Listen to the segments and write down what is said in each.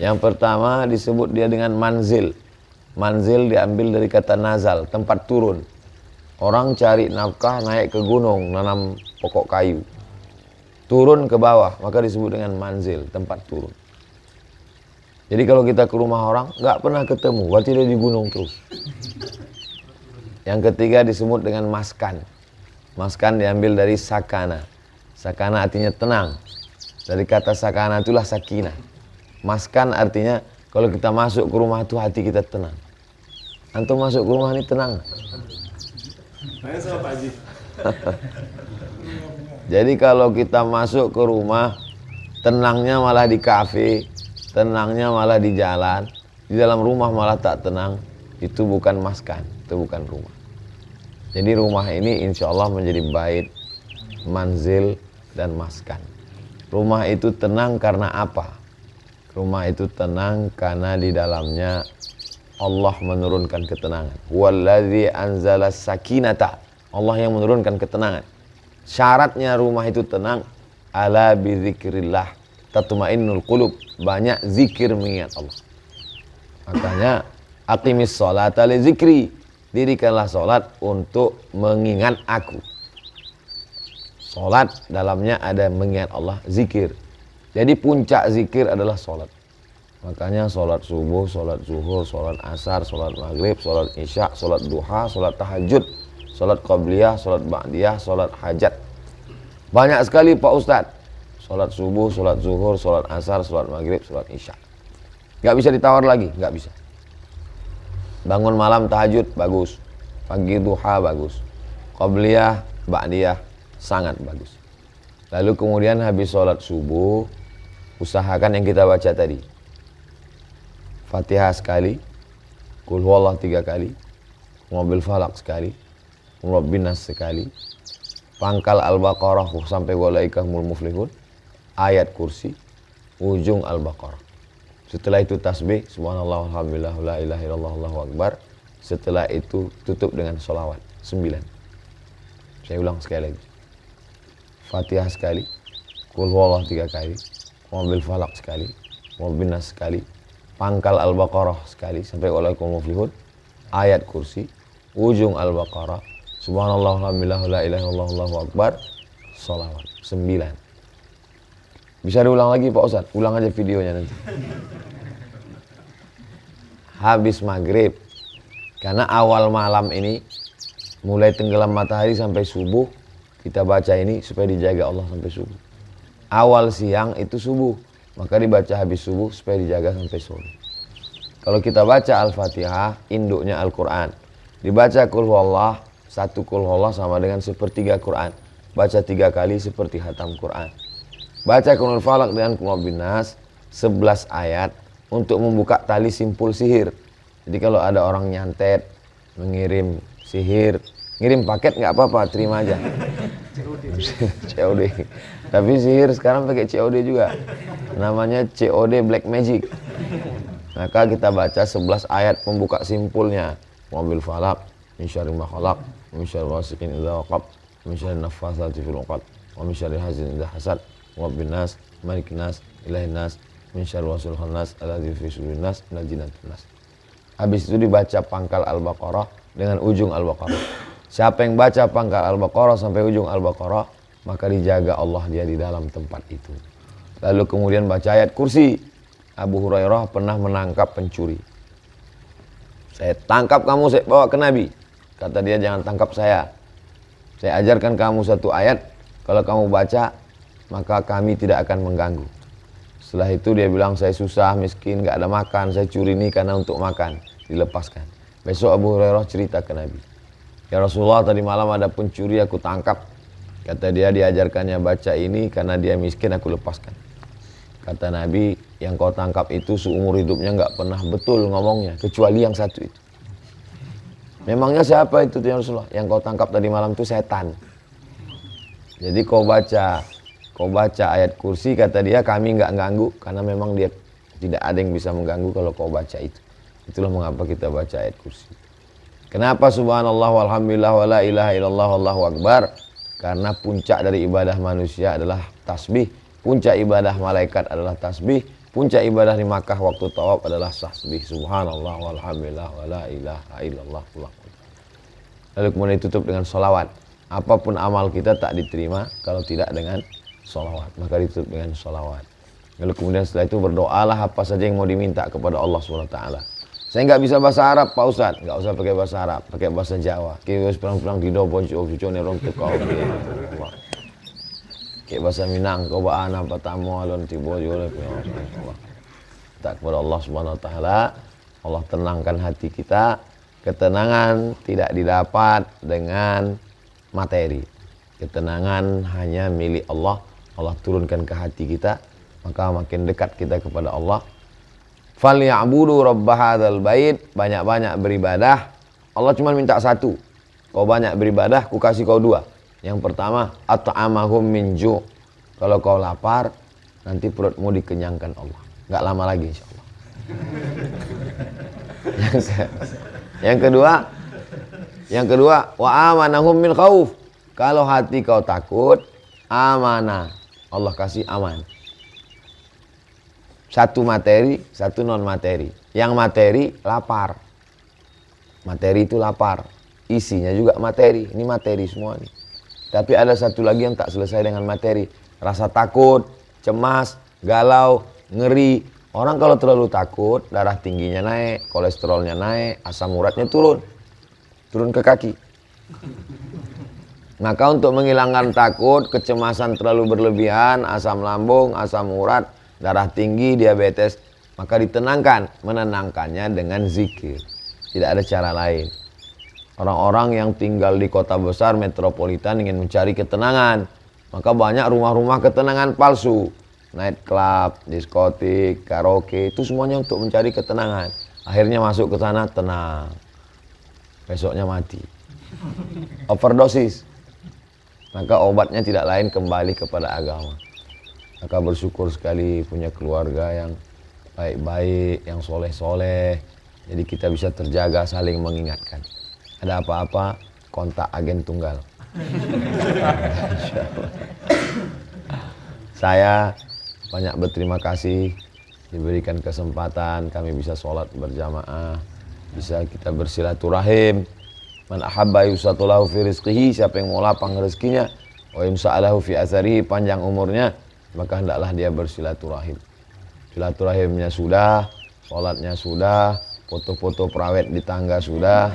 Yang pertama disebut dia dengan manzil. Manzil diambil dari kata nazal, tempat turun. Orang cari nafkah naik ke gunung, nanam pokok kayu. Turun ke bawah, maka disebut dengan manzil, tempat turun. Jadi kalau kita ke rumah orang, nggak pernah ketemu, berarti dia di gunung terus. Yang ketiga disebut dengan maskan. Maskan diambil dari sakana. Sakana artinya tenang. Dari kata sakana itulah sakinah. Maskan artinya kalau kita masuk ke rumah itu hati kita tenang. Antum masuk ke rumah ini tenang. Jadi kalau kita masuk ke rumah, tenangnya malah di kafe, tenangnya malah di jalan, di dalam rumah malah tak tenang, itu bukan maskan, itu bukan rumah. Jadi rumah ini insya Allah menjadi bait, manzil, dan maskan. Rumah itu tenang karena apa? Rumah itu tenang karena di dalamnya Allah menurunkan ketenangan. Wallazi anzala sakinata. Allah yang menurunkan ketenangan. Syaratnya rumah itu tenang. Ala bizikrillah tatmainnul qulub. Banyak zikir mengingat Allah. Makanya aqimis sholata li zikri. Dirikanlah sholat untuk mengingat aku. Sholat dalamnya ada mengingat Allah, zikir. Jadi puncak zikir adalah sholat. Makanya sholat subuh, sholat zuhur, sholat asar, sholat maghrib, sholat isya, sholat duha, sholat tahajud, sholat qabliyah, sholat ba'diyah, sholat hajat. Banyak sekali Pak Ustadz. Sholat subuh, sholat zuhur, sholat asar, sholat maghrib, sholat isya. Gak bisa ditawar lagi, gak bisa. Bangun malam tahajud, bagus. Pagi duha, bagus. Qabliyah, ba'diyah, sangat bagus. Lalu kemudian habis sholat subuh, usahakan yang kita baca tadi. Fatihah sekali, Qul huwallah 3 kali, Mobil Falak sekali, Rabbinas sekali, pangkal Al-Baqarah sampai walaikahumul muflihun, ayat kursi, ujung Al-Baqarah. Setelah itu tasbih, subhanallah, alhamdulillah, la ilaha illallah, Allahu akbar. Setelah itu tutup dengan sholawat 9. Saya ulang sekali lagi. Fatihah sekali, Qul huwallah 3 kali, Mobil Falak sekali, Rabbinas sekali, pangkal Al-Baqarah sekali sampai walaikahumul muflihun, ayat kursi, ujung Al-Baqarah, subhanallah, alhamdulillah, la ilaha illallah, Allahu akbar, sholawat 9. Bisa diulang lagi Pak Ustadz? Ulang aja videonya nanti. Habis maghrib, karena awal malam ini mulai tenggelam matahari sampai subuh, kita baca ini supaya dijaga Allah sampai subuh. Awal siang itu subuh, maka dibaca habis subuh supaya dijaga sampai sore. Kalau kita baca Al-Fatihah, induknya Al-Quran. Dibaca Qul huwallah, 1 Qul huwallah sama dengan 1/3 Quran. Baca 3 kali seperti hatam Quran. Baca Qul Falak dengan Qul Rabbinas 11 ayat untuk membuka tali simpul sihir. Jadi kalau ada orang nyantet, mengirim sihir, ngirim paket nggak apa-apa, terima aja. COD. Tapi sihir sekarang pakai COD juga. Namanya COD Black Magic. Maka kita baca 11 ayat pembuka simpulnya. Mobil Falak, min syarri ma khalaq, min syarri ghasiqin idza waqab, min syarri naffasati fil 'uqad, wa min syarri hasidin idza hasad, Rabbin nas, Malikin nas, Ilahin nas, min syarri wasil khannas, alladzi fi sudurin nas, minal jinnati nas. Habis itu dibaca pangkal Al-Baqarah dengan ujung Al-Baqarah. Siapa yang baca pangkal Al-Baqarah sampai ujung Al-Baqarah, maka dijaga Allah dia di dalam tempat itu. Lalu kemudian baca ayat kursi. Abu Hurairah pernah menangkap pencuri. Saya tangkap kamu, saya bawa ke Nabi. Kata dia, jangan tangkap saya. Saya ajarkan kamu 1 ayat. Kalau kamu baca, maka kami tidak akan mengganggu. Setelah itu dia bilang, saya susah, miskin, gak ada makan. Saya curi ini karena untuk makan. Dilepaskan. Besok Abu Hurairah cerita ke Nabi. Ya Rasulullah, tadi malam ada pencuri, aku tangkap. Kata dia, diajarkannya baca ini karena dia miskin, aku lepaskan. Kata Nabi, yang kau tangkap itu seumur hidupnya nggak pernah betul ngomongnya, kecuali yang satu itu. Memangnya siapa itu ya Rasulullah? Yang kau tangkap tadi malam itu setan. Jadi kau baca ayat kursi, kata dia, kami nggak ganggu karena memang dia tidak ada yang bisa mengganggu kalau kau baca itu. Itulah mengapa kita baca ayat kursi. Kenapa subhanallah walhamdulillah wa la ilaha illallah wallahu akbar? Karena puncak dari ibadah manusia adalah tasbih. Puncak ibadah malaikat adalah tasbih, Puncak ibadah di Makkah waktu tawaf adalah tasbih subhanallah walhamdulillah wala ilaha illallah. Lalu kemudian ditutup dengan sholawat. Apapun amal kita tak diterima kalau tidak dengan sholawat, maka ditutup dengan sholawat. Lalu kemudian setelah itu berdoalah apa saja yang mau diminta kepada Allah SWT. Saya nggak bisa bahasa Arab, Pak Ustadz. Nggak usah pakai bahasa Arab, pakai bahasa Jawa. Kiwis pelang-pelang di dobon cucu nerong tekau. Kayak bahasa Minang, kau baan apa tamu alon tibo jole. Tak kepada Allah Subhanahu Wa Taala, Allah tenangkan hati kita. Ketenangan tidak didapat dengan materi. Ketenangan hanya milik Allah. Allah turunkan ke hati kita, maka makin dekat kita kepada Allah. Falya'budu rabb hadzal bait, banyak-banyak beribadah. Allah cuma minta satu. Kau banyak beribadah, ku kasih kau dua. Yang pertama, at'amahum min ju'. Kalau kau lapar, nanti perutmu dikenyangkan Allah. Enggak lama lagi insyaallah. Yang kedua, wa amanahum min khauf. Kalau hati kau takut, amanah. Allah kasih aman. Satu materi, satu non materi. Yang materi lapar. Materi itu lapar. Isinya juga materi. Ini materi semua nih. Tapi ada satu lagi yang tak selesai dengan materi. Rasa takut, cemas, galau, ngeri. Orang kalau terlalu takut, darah tingginya naik, kolesterolnya naik, asam uratnya turun ke kaki. Maka untuk menghilangkan takut, kecemasan terlalu berlebihan, asam lambung, asam urat, darah tinggi, diabetes, maka ditenangkan, menenangkannya dengan zikir. Tidak ada cara lain. Orang-orang yang tinggal di kota besar metropolitan ingin mencari ketenangan, maka banyak rumah-rumah ketenangan palsu. Night club, diskotik, karaoke, itu semuanya untuk mencari ketenangan. Akhirnya masuk ke sana tenang, besoknya mati, overdosis. Maka obatnya tidak lain kembali kepada agama. Maka bersyukur sekali punya keluarga yang baik-baik, yang soleh-soleh. Jadi kita bisa terjaga, saling mengingatkan. Ada apa-apa, kontak agen tunggal. Saya banyak berterima kasih diberikan kesempatan kami bisa sholat berjamaah, bisa kita bersilaturahim. Man ahabba yusatulahu fi rizqihi, siapa yang mau lapang rezekinya, wa yumsa'alahu fi atharihi, panjang umurnya, maka hendaklah dia bersilaturahim. Silaturahimnya sudah, sholatnya sudah, foto-foto prawet di tangga sudah.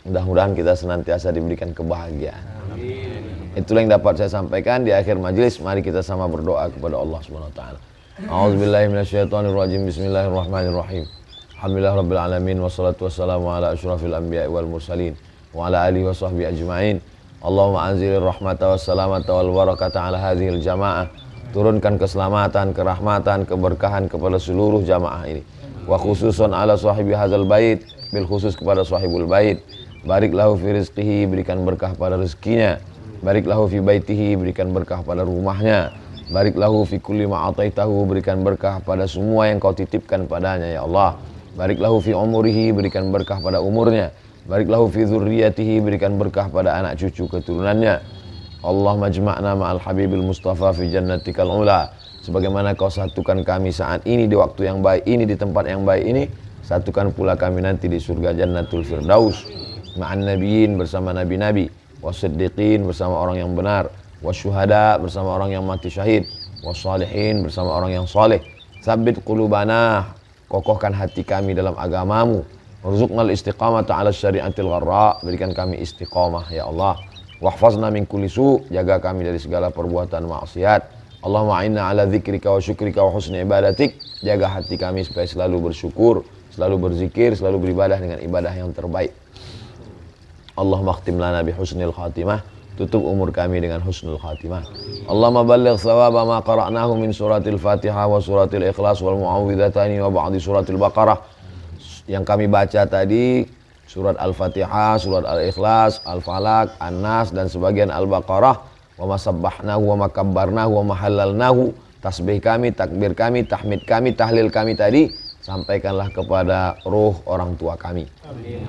Mudah-mudahan kita senantiasa diberikan kebahagiaan. Itulah yang dapat saya sampaikan di akhir majelis. Mari kita sama berdoa kepada Allah Subhanahu wa taala. A'udzubillahi minasyaitonirrajim. Bismillahirrahmanirrahim. Alhamdulillahirabbil alamin wassalatu wassalamu ala asyrafil anbiya'i wal mursalin wa ala alihi wa sahbihi ajma'in. Allahumma anzilir rahmata wassalamata wal barakata ala hadhil jamaah. Turunkan keselamatan, kerahmatan, keberkahan kepada seluruh jamaah ini. Wa khususan ala sahibi hadzal bait, bil khusus kepada sahibul bait. Barik lahu fi rizqihi, berikan berkah pada rezekinya. Barik lahu fi baitihi, berikan berkah pada rumahnya. Barik lahu fi kulli ma ataitahu, berikan berkah pada semua yang kau titipkan padanya ya Allah. Barik lahu fi umurihi, berikan berkah pada umurnya. Barik lahu fi dzurriyyatihi, berikan berkah pada anak cucu keturunannya. Allahumma jama'na ma'al habibil mustafa fi jannatikal ula. Sebagaimana kau satukan kami saat ini di waktu yang baik ini, di tempat yang baik ini, satukan pula kami nanti di surga Jannatul Firdaus. Ma'an nabiyyin, bersama nabi-nabi, wasiddiqin, bersama orang yang benar, wasyuhada, bersama orang yang mati syahid, wassalihin, bersama orang yang saleh. Tsabbit qulubana, kokohkan hati kami dalam agamamu. Warzuqnal istiqamata 'ala syari'atil gharra, berikan kami istiqamah ya Allah. Wahfazna min kulli su, jaga kami dari segala perbuatan maksiat. Allahumma a'inna 'ala dzikrika wa syukrika wa husni ibadatik, jaga hati kami supaya selalu bersyukur, selalu berzikir, selalu beribadah dengan ibadah yang terbaik. Allahumma khtim lana bi husnil khatimah, tutup umur kami dengan husnul khatimah. Allahumma balligh thawaba ma qara'nahu min suratil Fatihah wa suratil Ikhlas wal Mu'awwidhatani wa ba'di suratil Baqarah. Yang kami baca tadi surat Al-Fatihah, surat Al-Ikhlas, Al-Falaq, An-Nas dan sebagian Al-Baqarah. Wa ma sabbahnahu wa ma kabbarnahu wa ma halalnahu. Tasbih kami, takbir kami, tahmid kami, tahlil kami tadi sampaikanlah kepada ruh orang tua kami.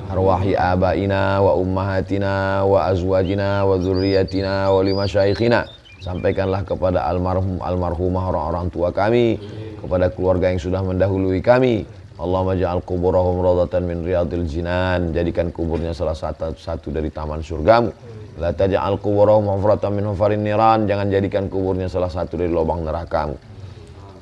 Arwahi abaina wa ummahatina wa azwajina wa dzurriyyatina wa limasyayikhina Sampaikanlah kepada almarhum almarhumah orang-orang tua kami, kepada keluarga yang sudah mendahului kami. Allahumma ja'al kuburahum rawdatan min riyadil jinan, jadikan kuburnya salah satu dari taman surgamu. La taj'al kuburahum hufratan min hufarin niran, jangan jadikan kuburnya salah satu dari lubang nerakamu.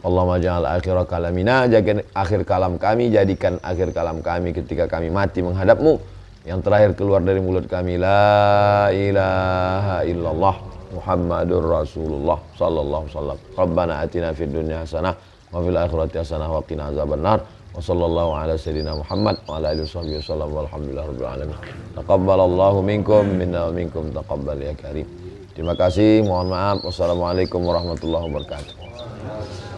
Allahumma ja'al akhir kalamina, jadikan akhir kalam kami, jadikan akhir kalam kami ketika kami mati menghadapmu, yang terakhir keluar dari mulut kami, la ilaha illallah Muhammadur Rasulullah sallallahu alaihi wasallam. Rabbana atina fid dunya hasanah wa fil akhirati hasanah wa qina azabannar. Wa sallallahu ala sayyidina Muhammad wa ala alihi wasallam walhamdulillahirabbil alamin. Taqabbalallahu minkum minna wa minkum taqabbal ya karim. Terima kasih, mohon maaf. Wassalamualaikum warahmatullahi wabarakatuh.